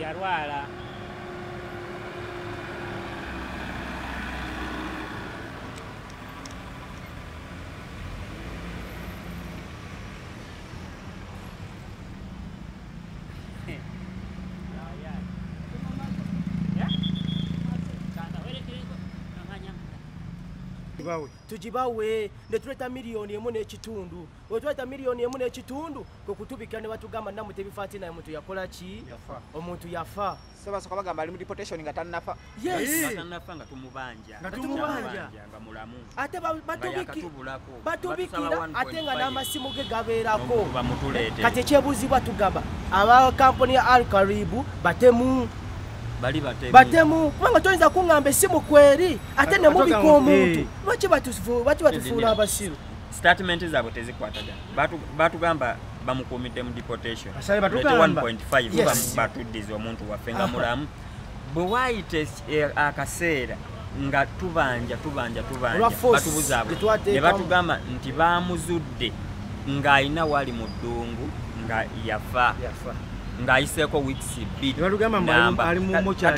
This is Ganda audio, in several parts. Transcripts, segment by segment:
Yarwala. Tujibawe netuleta milioni emu n'ekitundu. Wetuleta milioni emu n'ekitundu kwe kutubikira ne batugamba namu tebifaati naye omuntu yakola ki? Omuntu yafa. Sobasoka bagamba ali mu deportation nga tannafa. Yes. Tannafa nga tumubanja. Nga mulamu. Ate batubikira ate nga n'amasimu ge gabeerako. Kati ekyebuuzibwa tugamba aba kampuni ya Al-Karibu batemu. Batemu kubanga toyinza kuŋŋamba essimu kweri ate ne mubika omuntu. Lwaki batufuula abasiru? Statement zaabwe tezikwatagana. Batugamba bamukuumidde mu deportation. 1.5 batuddiza omuntu waffe nga mulamu. Bwe waayita akaseera nga tubanja batubuzaabu ne batugamba nti baamuzudde ng'alina wali mu ddungu nga yafa. Ng'ayiseeko weeks bbiri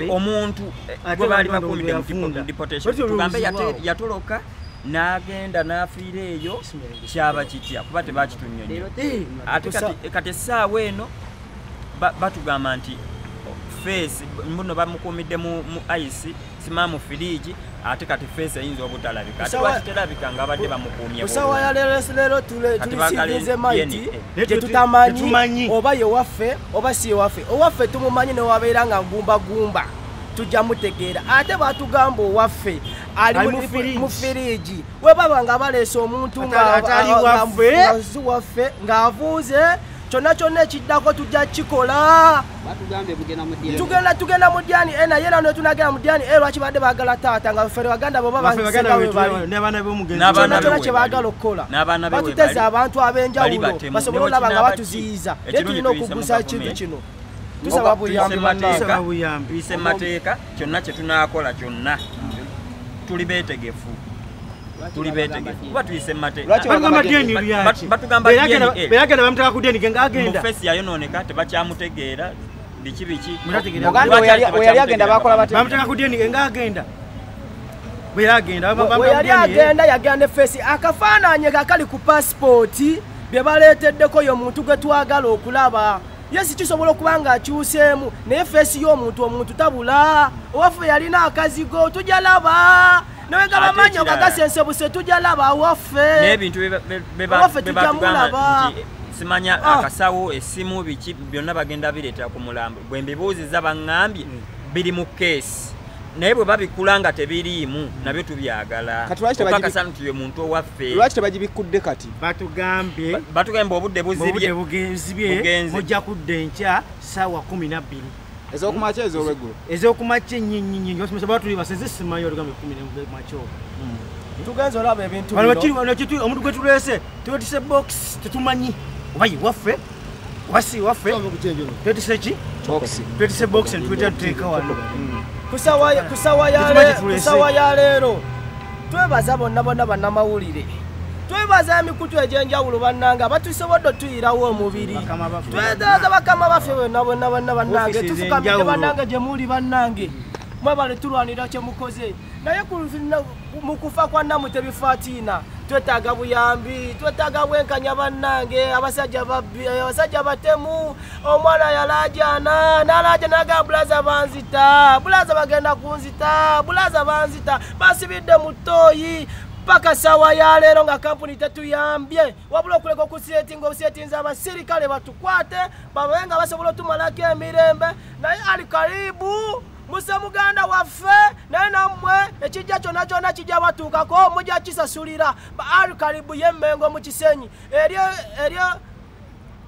omuntu gwe baali bakuumidde mu deportation tugambe yatoloka n'agenda n'afiira eyo kyaba kitya kuba tebakitunyonyo ate kati essaawa eno batugamba nti face muno bamukuumidde mu ice simamu firiji ate kati face eyinza obutalabika ate lwakiterabika nga abadde bamukuumye kusaawa ya leero tulisinze maiti tetutamanyi oba ye waffe oba si ye waffe owaffe tumumanyi newabeera nga ngumba tujja mutegeera ate batugamba owaffe ali mu firiji we baba nga baleese omuntu waffe ng'avuuze kyonna ekiddako tujja kikola. Tugenda mu ddyani naye era netunagenda mu ddyani lwaki badde baagala taata nga ffe Baganda boba kyonna kye baagala okukola batuteze abantu ab'enjawulo basobole olaba nga batuziyiza naye tulina okugusa ekintu kino tusaba buyambi tuyise mu mateeka kyonna kye tunaakola kyonna tuli beetegefu kuba tuyise mu mateeka batugamba bagenda bamuteka ku deni ng'agenda mufesi yayonooneka tebakyamutegeera biki Muganda we yali agenda bakola bate bamuteka ku deni ng'agenda bwe yali agenda yagenda fesi akafaananye akali ku paasipooti bye baleeteddeko yo omuntu gwe twagala okulaba yesi kisobola okuba nga akyuseemu naye fesi y'omuntu tabula owaffe yalina akazigo tujja laba nawe nga bamanyi okakasensebuse tujja laba awaffe n'ebintu bebatugamba nti simanya akasawo essimu biki byonna bagenda bireetera ku mulambo bwe mbibuuziza baŋŋambye biri mu keesi naye bwe babikula nga tebiriimu nabyo tubyagala okakasa nti ye muntu owaffe lwaki tebagibikudde kati batugamba obudde buzibye mujja kudda enkya ssaawa 12 ez'okumakya ez'olweggulo ez'okumakya ennyinnyinnyingi osomesa tuli baseze simanyi olugambe 10 makya tugenza olaba ebintu omuntu gwe tuleese twetise box tetumanyi oba ye waffe oba si waffe twetise ki twetise box netwetera tuteeka wano kusawa ya leero twebaza bonna bannamawulire twebaza emikutu egy'enjawulo bannanga batusobodde otuyirawo omubiri twebaza bakama baffe bonna bannange tufukamidde bannange gye muli bannange mwebale tulwanira kye mukoze naye mu kufa kwa namu tebifaatiina twetaaga buyambi twetaaga bwenkanya bannange abasajja batemu omwana yalaajana n'alaajana aga bulaza bagenda kunzita bulaza banzita basibidde mu ttooyi paka sawa ya leero nga kampuni tetuyambye wabula okuleka okusetinza abasirikale batukwate babenga basobola otumalako emirembe naye Al-Karibu Musa muganda waffe naye nammwe ekijja kyonna kijja batuukako mujja kisasulira Al-Karibu y'emmengo mu kisenyi eryo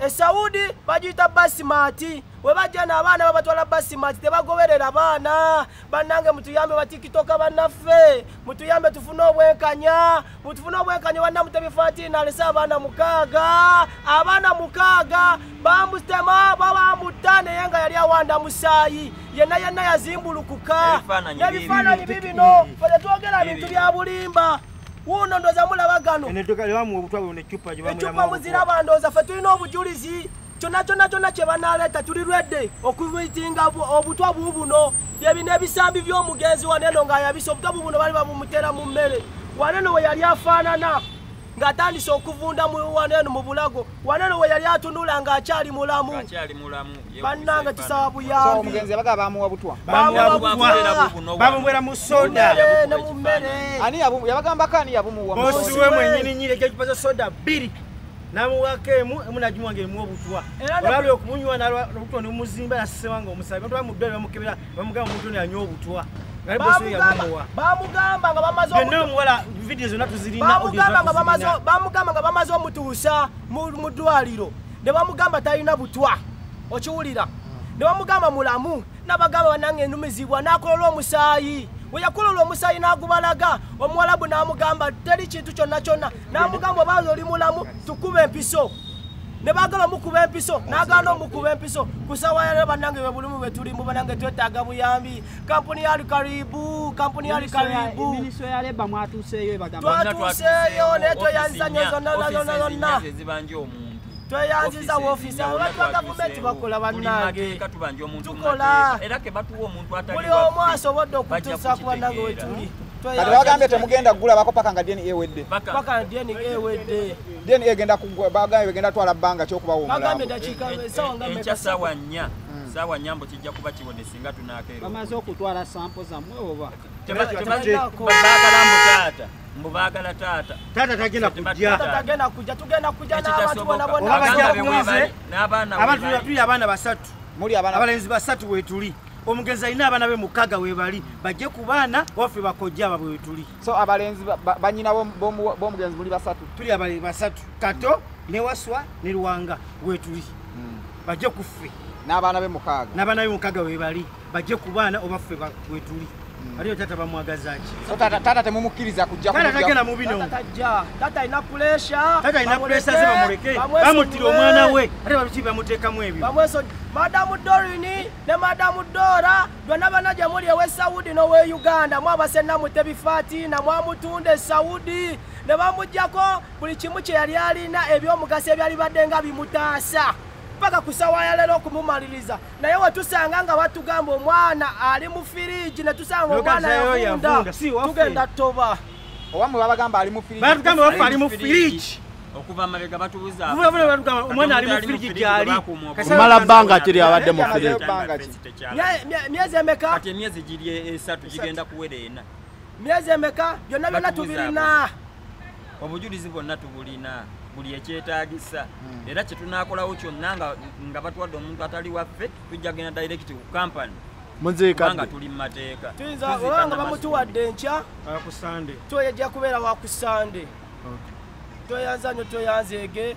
Saudi bagiyita basimati we bajja n'abaana babatwala basimati tebagoberera abaana bannange mutuyambe batikitoka bannaffe mutuyambe tufune obwenkanya bannamu tebifaatiina alese abaana mukaaga bamutema babamutta naye nga yali awanda musaayi yenna yazimbulukuka ebifaananyi bibino ffe twogera bintu bya bulimba ndoza mulaba gano ecupa muziraba ndoza ffe tulina obujulizi kyonna kye banaleeta tuli lwedde okubitinga obutwa bubuno byebina ebisambi by'omugenzi waneno ng'ayabisa obutwa bubuno bali babumuteera mu mmere waneno we yali afaanana ng'atandise okuvunda waneno mu bulago waneno we yali atunula ng'akyali mulamu bannange tusaba buyambi omugenzi yabaga bamuwa butwa bamubwera mu soda ne mu mmere ani yabagamba kani yabumuwa bosi we mwennyini nyine ekicupa za soda 2 namuwako emu nagimuwa ng'erimuwa obutwa olwali okumunywa obutwa nomuzimba nasisewanga omusabi batwala mu ddwaliro bamukebera bamugamba omuntu ono yanywa obutwa ngali bosi we yabumuwa bamugamba nga bamaze omuwala vidiyo zonna tuzirina bamugamba nga bamaze omutuusa mu ddwaliro ne bamugamba talina butwa okiwulira ne bamugamba mulamu n'abagamba bannange enumizibwa n'akolola omusaayi we yakolola omusaayi n'agubalaga omuwalabu n'amugamba teri kintu kyonna kyonna n'amugamba obaazi oli mulamu tukuba empiso ne baagala omukuba empiso n'agaana omukuba empiso kusawa yale bannange bwe bulimu bwe tulimu bannange twetaaga buyambi kampuni yali karibu twatuuseeyo naye tweyanziza nnyo zonna tweyanziza woofiisi abantu ba gavumenti bakola bannange tukola buli omu asobodde okutuusa ku bannange we tuli kati bagambye temugenda kugula bako paka nga DNA ewedde paka DNA ewedde DNA egenda bagambye begenda twala bbanga ky'okubawa omulambo bagambye dakiika esawa nga enkya saawa nnyambo kijja kuba kiwonde singa tunakeera bamaze okutwala sampo zammwe oba mbubaagala taata tagenda kujja tugenda kujja n'abantu bonna bonna abantu tuli abaana basatu abalenzi basatu wetuli omugenzi alina abaana be mukaaga webali bajje ku baana waffe bakojja ababwe wetuli so abalenzi banyina b'omugenzi muli basatu tuli abalenzi basatu kato ne waswa ne luwanga wetuli bajje ku ffe n'abaana be mukaaga webali bajje ku baana obaffe wetuli aliyo tata bamwagaza ki so tata temumukkiriza kujja tata tagenda mu bino tata alina puleesha ze bamuleke bamutira omwana we ate babiki bamuteekamu ebyo madamu Dorini ne madamu Dora byonna bana gye muli ewe Saudi n'owe Uganda mwabasena mutebifaati na mwamutunde Saudi ne bamuggyako buli kimu kye yali alina ebyomugaso ebyali badde nga bimutaasa paka kusawa ya lero okumumaliriza naye wetusanga nga batugamba omwana ali mu firiji ne tusanga omwana yavunda tugenda toba owamwe babagamba ali mu firiji batugamba wafu ali mu firiji okuva mabega batubuza omwana ali mu firiji gyali mala bbanga kiri abadde mu firiji myezi emeka kati emyezi giri 3 gigenda kuwera ena myezi emeka byonna byonna tubirina obujulizi bwonna tubulina buli ekyetaagisa era kye tunaakolawo kyonna nga batuwadde omuntu atali waffe tujja genda direct ku kampani munziikanga tuli mu mateeka tuyinza olanga bamutuwadde enkya ku sande tuyejja kubeera wa ku sande tweyanza nnyo tweyanzeege